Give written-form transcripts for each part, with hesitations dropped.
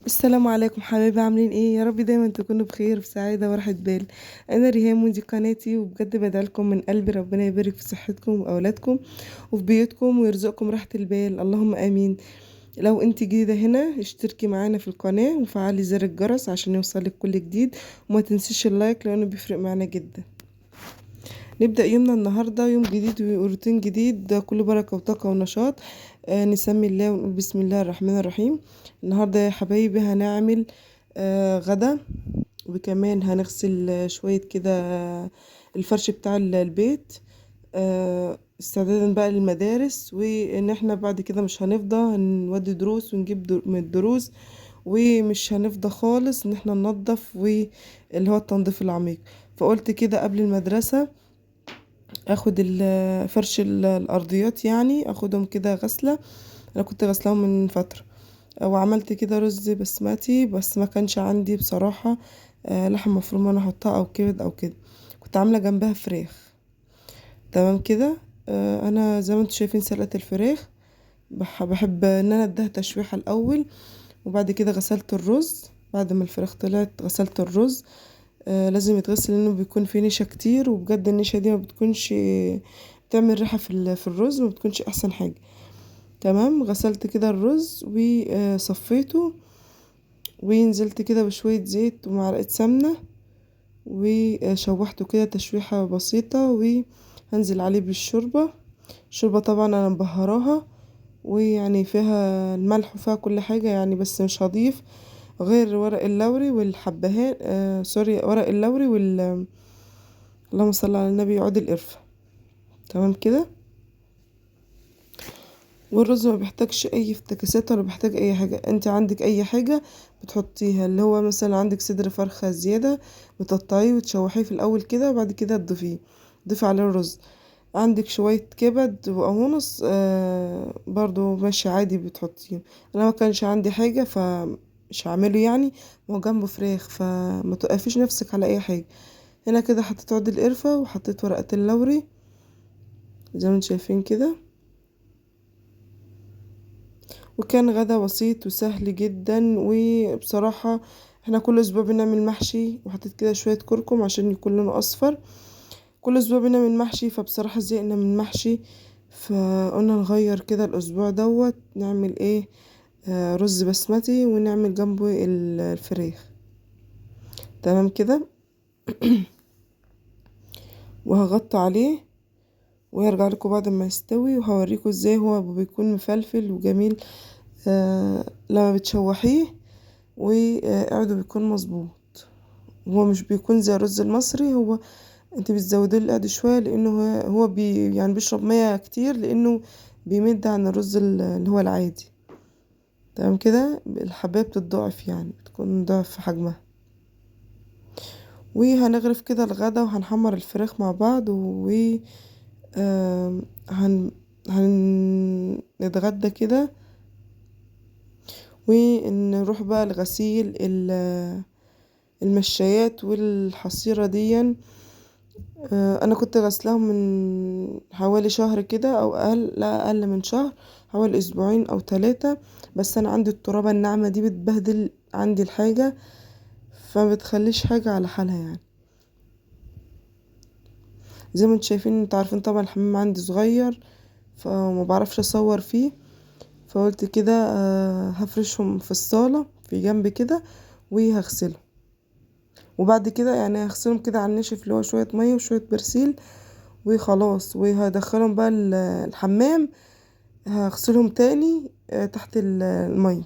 السلام عليكم حبايبي، عاملين ايه؟ يا رب دايما تكونوا بخير وسعاده وراحه بال. انا ريهام ودي قناتي، وبجد بدعيلكم من قلبي ربنا يبارك في صحتكم واولادكم وفي بيوتكم ويرزقكم راحه البال، اللهم امين. لو انت جديده هنا اشتركي معانا في القناه وفعلي زر الجرس عشان يوصلك كل جديد، وما تنسيش اللايك لانه بيفرق معانا جدا. نبدأ يومنا النهاردة، يوم جديد وروتين جديد، ده كله بركة وطاقة ونشاط. نسمي الله ونقول بسم الله الرحمن الرحيم. النهاردة يا حبايبي هنعمل غدا، وكمان هنغسل شوية كده الفرش بتاع البيت، استعدادا بقى للمدارس، وان احنا بعد كده مش هنفضى هنودي دروس ونجيب من الدروس، ومش هنفضى خالص ان احنا ننظف واللي هو التنظيف العميق. فقلت كده قبل المدرسة اخد فرش الارضيات، يعني اخدهم كده غسلة. انا كنت غسلاهم من فترة، وعملت كده رز بسمتي، بس ما كانش عندي بصراحة لحم مفرومة انا احطها او كبد او كده، كنت عاملة جنبها فراخ. تمام كده. انا زي ما انتوا شايفين سلقت الفراخ، بحب ان انا اديها تشويحة الاول، وبعد كده غسلت الرز. بعد ما الفراخ طلعت غسلت الرز، لازم يتغسل لانه بيكون فيه نشا كتير، وبجد النشا دي ما بتكونش بتعمل ريحة في الرز، ما بتكونش احسن حاجة. تمام، غسلت كده الرز وصفيته، ونزلت كده بشوية زيت ومعلقة سمنة، وشوحته كده تشويحة بسيطة، وهنزل عليه بالشوربة. الشوربة طبعا انا مبهراها، ويعني فيها الملح وفيها كل حاجة يعني، بس مش هضيف غير ورق اللوري والحبهان، سوري، ورق اللوري اللهم صل على النبي، عود القرفة. تمام كده. والرز ما بيحتاجش اي افتكاسات ولا بيحتاج اي حاجة، انت عندك اي حاجة بتحطيها، اللي هو مثلا عندك صدر فرخة زيادة بتقطعيه وتشوحيه في الاول كده، وبعد كده تضيفي عليه الرز. عندك شوية كبد وقوانص برضو ماشي عادي بتحطيه. انا ما كانش عندي حاجة فمش هعمله يعني، هو جنبه فراخ، فما توقفيش نفسك على اي حاجة. هنا كده حطيت عود القرفة وحطيت ورقة اللوري زي ما انتم شايفين كده. وكان غدا بسيط وسهل جدا، وبصراحة احنا كل اسبوع بنعمل محشي، وحطيت كده شوية كركم عشان يكون لونه اصفر. كل اسبوع بنعمل محشي، فبصراحة زهقنا من المحشي، فقلنا نغير كده الاسبوع دوت نعمل ايه، رز بسمتي ونعمل جنبه الفراخ. تمام كده. وهغطي عليه وهرجع لكم بعد ما يستوي، وهوريكم ازاي هو بيكون مفلفل وجميل لما بتشوحيه وقعده بيكون مظبوط. هو مش بيكون زي الرز المصري، هو انت بتزودي له القعد شويه، لانه هو يعني بيشرب ميه كتير، لانه بيمد عن الرز اللي هو العادي. تمام كده، الحبايه بتتضاعف يعني بتكون ضعف في حجمها. وهنغرف كده الغدا، وهنحمر الفراخ مع بعض، و آم، هن هنتغدى كده، ونروح بقى لغسيل المشايات والحصيرة دي. انا كنت غسلاهم من حوالي شهر كده او اقل، لا اقل من شهر، حوالي اسبوعين او 3. بس انا عندي الترابة الناعمة دي بتبهدل عندي الحاجة، فما بتخليش حاجة على حالها يعني. زي ما انتوا شايفين، انتوا عارفين طبعا الحمام عندي صغير، فما بعرفش اصور فيه، فقلت كده هفرشهم في الصالة في جنب كده وهغسلهم. وبعد كده يعني هغسلهم كده على الناشف اللي هو شوية مية وشوية برسيل وخلاص، وهدخلهم بقى الحمام. هغسلهم تاني تحت المية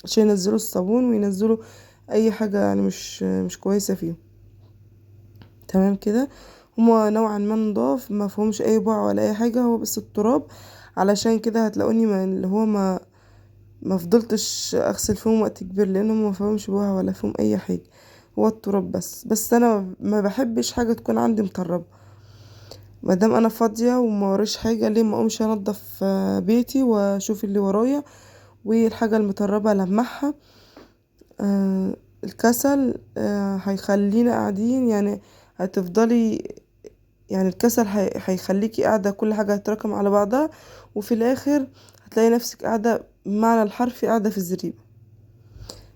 عشان ينزلوا الصابون وينزلوا اي حاجة يعني مش كويسة فيهم. تمام كده. هما نوعا ما نضاف، ما فيهمش اي بقع ولا اي حاجة، هو بس التراب. علشان كده هتلاقوني اللي هو ما فضلتش اغسل فيهم وقت كبير لانهم ما فيهمش بقع ولا فيهم اي حاجة، هو التراب بس انا ما بحبش حاجة تكون عندي مطربة. مادام انا فاضية وما وريش حاجة، ليه ما اقومش انضف بيتي واشوف اللي ورايا والحاجة المطربة لمعها. الكسل هيخلينا قاعدين يعني، هتفضلي يعني الكسل هيخليكي قاعدة كل حاجة هتراكم على بعضها، وفي الآخر هتلاقي نفسك قاعدة بمعنى الحرفي قاعدة في الزريبة.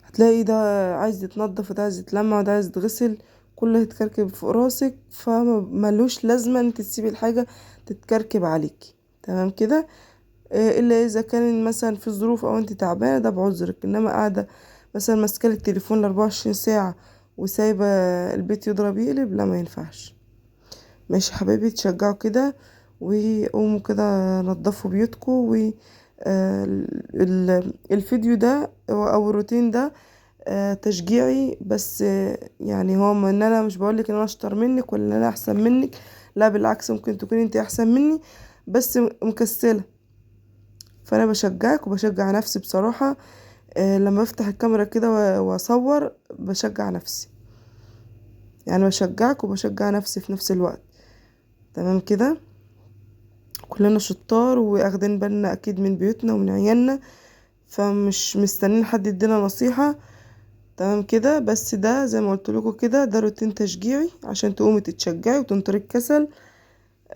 هتلاقي ده عايز يتنضف وده عايز يتلمع وده عايز يتغسل، كله يتكركب فوق راسك، فملوش لازمة انت تسيبي الحاجة تتكركب عليكي. تمام كده. الا اذا كان مثلا في ظروف او انت تعبانه ده بعذرك، انما قاعده مثلا ماسكه التليفون 24 ساعه وسايبه البيت يضرب يقلب، لا ما ينفعش. ماشي حبايبي، تشجعوا كده وقوموا كده نضفوا بيوتكم. و الفيديو ده او الروتين ده تشجيعي بس. يعني هو ان انا مش بقولك ان انا اشطر منك ولا ان انا احسن منك، لا بالعكس، ممكن تكوني انت احسن مني بس مكسله. فانا بشجعك وبشجع نفسي بصراحة. لما بفتح الكاميرا كده واصور بشجع نفسي، يعني بشجعك وبشجع نفسي في نفس الوقت. تمام كده. كلنا شطار واخدين بالنا اكيد من بيوتنا ومن عيالنا، فمش مستنين حد يدينا نصيحة. تمام كده. بس ده زي ما قلت لكم كده، ده روتين تشجيعي عشان تقومي تتشجعي وتنطري الكسل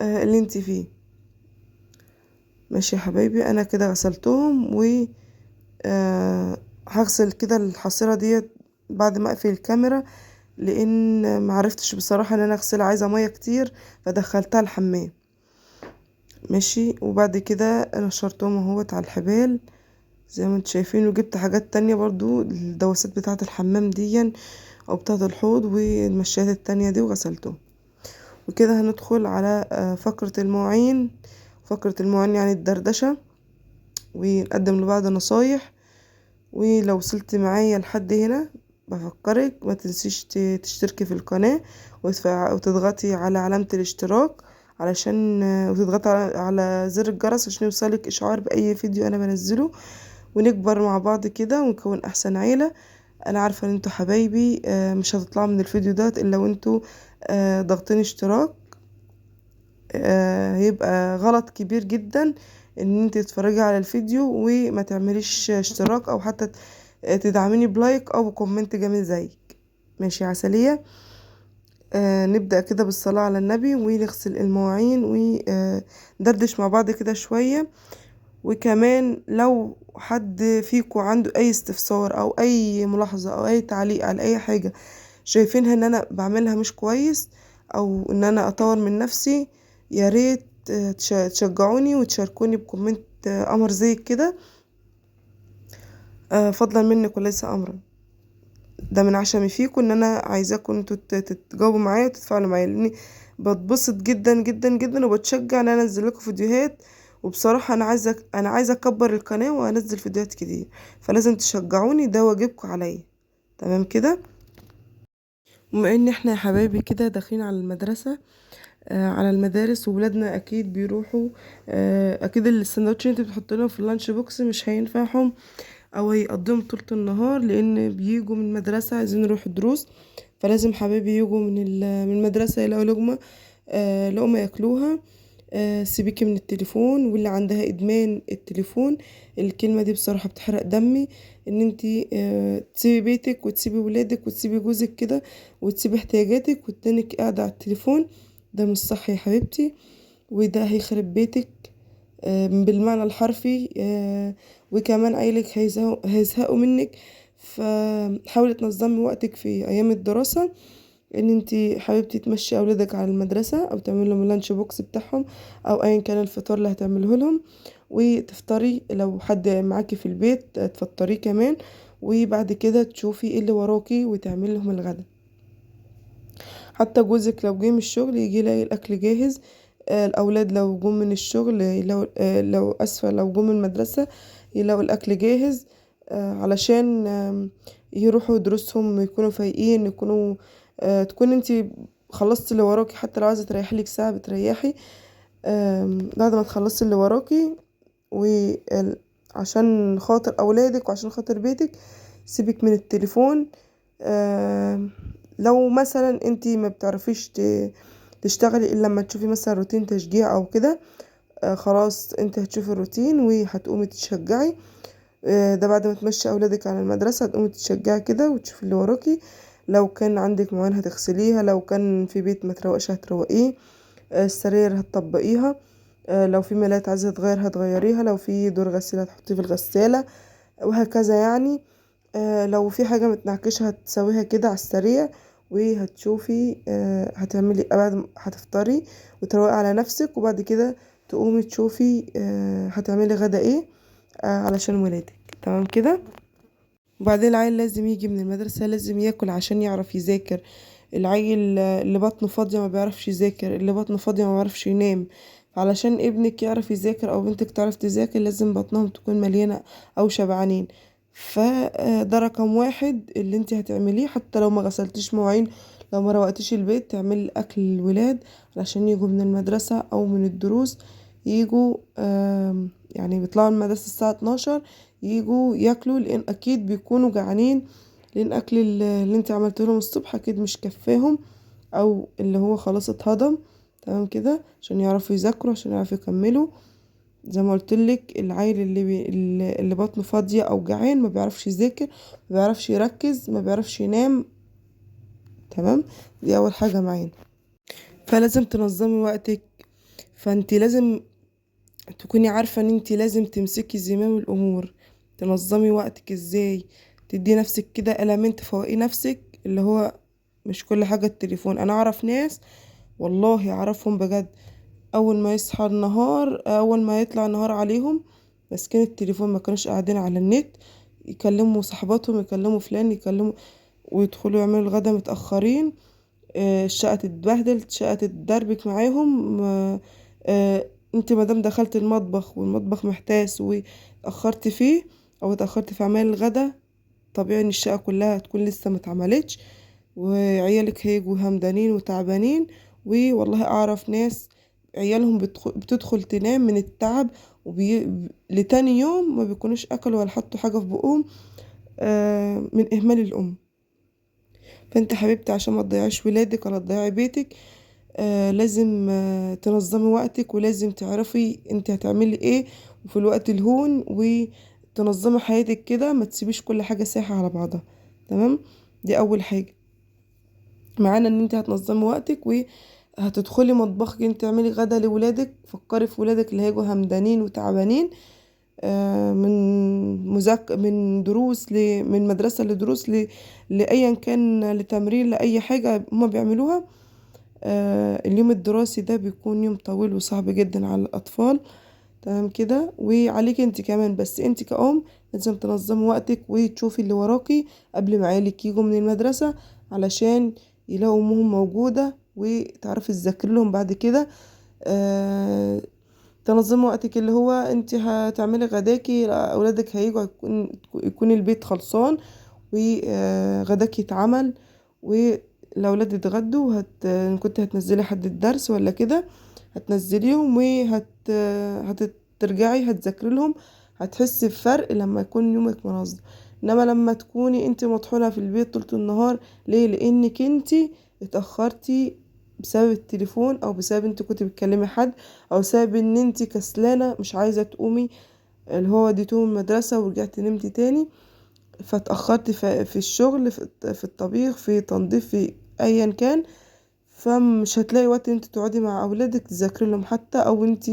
اللي انت فيه. ماشي يا حبايبي، انا كده غسلتهم و هغسل كده الحصيرة ديت بعد ما اقفل الكاميرا، لان معرفتش بصراحة ان انا اغسلها، عايزة مية كتير فدخلتها الحمام. ماشي. وبعد كده نشرتهم اهوت على الحبال زي ما انتوا شايفين، وجبت حاجات تانية برضو الدواسات بتاعة الحمام دي او بتاعة الحوض والمشايات التانية دي وغسلتهم. وكده هندخل على فقرة المواعين. فقرة المواعين يعني الدردشة، ونقدم لبعض نصايح. ولو وصلت معايا لحد هنا بفكرك ما تنسيش تشتركي في القناة وتضغطي على علامة الاشتراك علشان وتضغطي على زر الجرس عشان يوصلك اشعار باي فيديو انا بنزله، ونكبر مع بعض كده ونكون احسن عيلة. انا عارفة ان انتوا حبايبي مش هتطلعوا من الفيديو ده الا وانتوا ضغطين اشتراك. هيبقى غلط كبير جدا ان انت تتفرجي على الفيديو وما تعمليش اشتراك او حتى تدعميني بلايك او بكومنت جميل زيك. ماشي عسلية. نبدأ كده بالصلاة على النبي ونغسل المواعين وندردش مع بعض كده شوية. وكمان لو حد فيكو عنده اي استفسار او اي ملاحظة او اي تعليق على اي حاجة شايفينها ان انا بعملها مش كويس او ان انا اطور من نفسي، يا ريت تشجعوني وتشاركوني بكومنت امر زي كده، فضلا منك وليس امرا. ده من عشمي فيكم ان انا عايزاكم انتوا تتجاوبوا معايا وتتفاعلوا معايا، لاني بتبسط جدا جدا جدا وبتشجع ان انا انزل لكم فيديوهات. وبصراحة انا عايزة اكبر القناة وانزل فيديوهات كتير، فلازم تشجعوني، ده واجبكم عليا. تمام كده. بما ان احنا يا حبايبي كده داخلين على المدرسة، على المدارس، وولادنا اكيد بيروحوا. اكيد السندوتش اللي انت بتحط لهم في اللانش بوكس مش هينفعهم او هيقضيهم طول النهار، لان بيجوا من المدرسة عايزين يروحوا دروس. فلازم حبايبي يجوا من المدرسة يلاقوا لقمة ياكلوها. سيبيكي من التليفون، واللي عندها ادمان التليفون، الكلمة دي بصراحة بتحرق دمي. ان انتي تسيبي بيتك وتسيبي ولادك وتسيبي جوزك كده وتسيبي احتياجاتك وتنك قاعدة على التليفون، ده مش صح يا حبيبتي. وده هيخرب بيتك بالمعنى الحرفي. وكمان عيلك هيزهقوا منك. فحاولي تنظمي وقتك في ايام الدراسة، ان انتي حبيبتي تمشي اولادك على المدرسة او تعمل لهم اللانش بوكس بتاعهم او ايا كان الفطار اللي هتعمله لهم، وتفطري لو حد معاكي في البيت تفطريه كمان، وبعد كده تشوفي ايه اللي وراكي وتعملي لهم الغدا. حتى جوزك لو جه من الشغل يجي يلاقي الاكل جاهز. الاولاد لو جم من الشغل لو اسفه لو جم من المدرسه يلاقوا الاكل جاهز، علشان يروحوا دروسهم يكونوا فايقين، يكونوا تكون انتي خلصتي اللي وراكي. حتى لو عايزه تريحي لك ساعه بتريحي بعد ما تخلصي اللي وراكي، وعشان خاطر اولادك وعشان خاطر بيتك سيبك من التليفون. لو مثلا انتي ما بتعرفيش تشتغلي الا لما تشوفي مثلا روتين تشجيع او كده، خلاص انت هتشوفي الروتين وهتقومي تشجعي. ده بعد ما تمشي اولادك على المدرسة هتقومي تشجعي كده وتشوفي اللي وراكي. لو كان عندك مواعين هتغسليها، لو كان في بيت ما تروقش هتروقيه، السراير هتطبقيها، لو في ملايات عايزة تغير هتغيريها، لو في دور غسيل هتحطيه في الغسالة، وهكذا يعني. لو في حاجة متنعكشة هتسويها كده على السريع، وهتشوفي هتعملي بعد هتفطري وتروقي على نفسك، وبعد كده تقومي تشوفي هتعملي غدا ايه علشان ولادك. تمام كده. وبعدين العيل لازم يجي من المدرسة لازم ياكل عشان يعرف يذاكر. العيل اللي بطنه فاضية ما بيعرفش يذاكر، اللي بطنه فاضية ما بيعرفش ينام. علشان ابنك يعرف يذاكر او بنتك تعرف تذاكر لازم بطنهم تكون مليانة او شبعانين. فده رقم واحد اللي انت هتعمليه. حتى لو ما غسلتيش مواعين، لو ما روقتيش البيت، تعملي اكل للولاد علشان يجوا من المدرسة او من الدروس، يجوا يعني بيطلعوا من المدرسة الساعة 12 يجوا ياكلوا، لان اكيد بيكونوا جعانين، لان اكل اللي انت عملته لهم الصبح اكيد مش كفاهم او اللي هو خلاص اتهضم. تمام كده عشان يعرفوا يذاكروا عشان يعرفوا يكملوا. زي ما قلت لك العيل اللي بطنه فاضيه او جعان ما بيعرفش يذاكر، ما بيعرفش يركز، ما بيعرفش ينام. تمام. دي اول حاجه معانا. فلازم تنظمي وقتك. فانت لازم تكوني عارفة ان انتي لازم تمسكي زمام الامور. تنظمي وقتك ازاي؟ تدي نفسك كده المنت فوقي نفسك، اللي هو مش كل حاجة التليفون. انا اعرف ناس والله اعرفهم بجد، اول ما يصحى النهار اول ما يطلع النهار عليهم ماسكين التليفون، ما كانوش قاعدين على النت يكلموا صحباتهم، يكلموا فلان، يكلموا ويدخلوا يعملوا الغدا متأخرين. الشقة تتبهدل، الشقة تتدربك معاهم. انت مادام دخلت المطبخ والمطبخ محتاس واتأخرت فيه او اتأخرت في اعمال الغدا، طبيعي ان الشقة كلها هتكون لسه متعملتش، وعيالك هيجوا همدانين وتعبانين. والله اعرف ناس عيالهم بتدخل تنام من التعب لتاني يوم ما بيكونوش اكلوا ولا حطوا حاجة في بقهم من اهمال الام. فانت حبيبتي عشان ما تضيعيش ولادك ولا تضيعي بيتك لازم تنظمي وقتك، ولازم تعرفي انت هتعملي ايه وفي الوقت الهون، وتنظمي حياتك كده، ما تسيبيش كل حاجة سايحة على بعضها. تمام. دي اول حاجة معانا، ان انت هتنظمي وقتك وهتدخلي مطبخك انت تعملي غدا لولادك. فكري في ولادك اللي هيجوا همدانين وتعبانين من دروس من مدرسة لدروس لأيا كان، لتمرين، لأي حاجة هما بيعملوها. اليوم الدراسي ده بيكون يوم طويل وصعب جدا على الأطفال. تمام كده. وعليك انت كمان، بس انت كأم لازم تنظمي وقتك وتشوفي اللي وراكي قبل ما عيالك يجوا من المدرسة، علشان يلاقوا امهم موجودة وتعرفي تذاكري لهم بعد كده. تنظمي وقتك، اللي هو انت هتعملي غداكي اولادك هيجوا يكون البيت خلصان وغداك يتعمل، والاولاد يتغدوا. كنت هتنزلي حد الدرس ولا كده هتنزليهم هترجعي هتذاكري لهم. هتحسي بفرق لما يكون يومك منظم. انما لما تكوني انت مطحونة في البيت طول النهار، ليه؟ لانك انت اتأخرتي بسبب التليفون، او بسبب انت كنت بتكلمي حد، او بسبب ان انت كسلانة مش عايزة تقومي، اللي هو وديتوهم المدرسة ورجعت نمتي تاني، فاتأخرت في الشغل، في الطبيخ، في تنظيف، في ايا كان. فمش هتلاقي وقت انت تقعدي مع اولادك تذاكري لهم حتى، او انت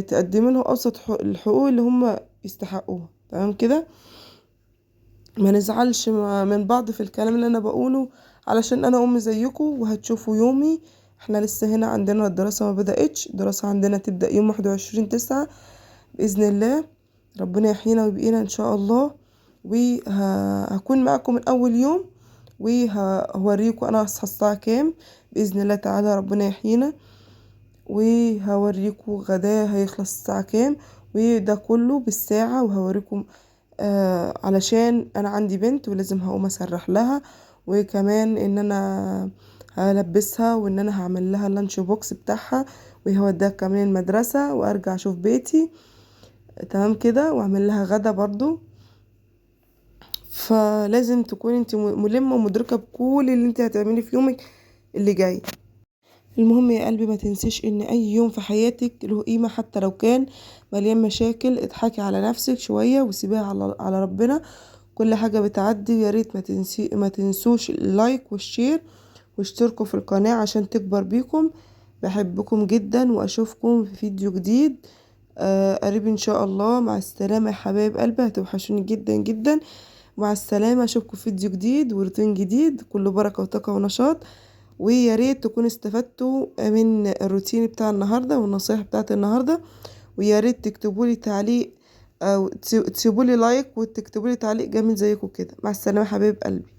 تقدمي لهم ابسط الحقوق اللي هم يستحقوها. تمام كده. ما نزعلش من بعض في الكلام اللي انا بقوله، علشان انا ام زيكم وهتشوفوا يومي. احنا لسه هنا عندنا الدراسة ما بدأتش، الدراسة عندنا تبدأ يوم 21/9 بإذن الله. ربنا يحيينا ويبقينا ان شاء الله. وهكون معكم من اول يوم، وهوريكم انا هصحى الساعة كام بإذن الله تعالى. ربنا يحيينا. وهوريكم غدا هيخلص الساعة كام، وده كله بالساعة. وهوريكم علشان انا عندي بنت ولازم هقوم اسرح لها، وكمان ان انا هلبسها، وان انا هعمل لها اللانش بوكس بتاعها، وهوديها كمان المدرسة، وارجع اشوف بيتي تمام كده، واعمل لها غدا برضو. فلازم تكوني انت ملمة ومدركة بكل اللي انت هتعملي في يومك اللي جاي. المهم يا قلبي ما تنسيش ان اي يوم في حياتك له قيمة، حتى لو كان مليان مشاكل. اضحكي على نفسك شوية وسيبيها على ربنا. كل حاجة بتعدي. يا ريت ما تنسوش اللايك والشير، واشتركوا في القناة عشان تكبر بيكم. بحبكم جدا، واشوفكم في فيديو جديد قريب ان شاء الله. مع السلامة يا حبايب قلبي، هتوحشوني جدا جدا. مع السلامة، اشوفكم في فيديو جديد وروتين جديد كله بركة وطاقة ونشاط. ويا ريت تكونوا استفدتوا من الروتين بتاع النهارده والنصايح بتاعت النهارده. ويا ريت تكتبوا لي تعليق، او تسيبوا لي لايك، وتكتبوا لي تعليق جميل زيكم كده. مع السلامة حبايب قلبي.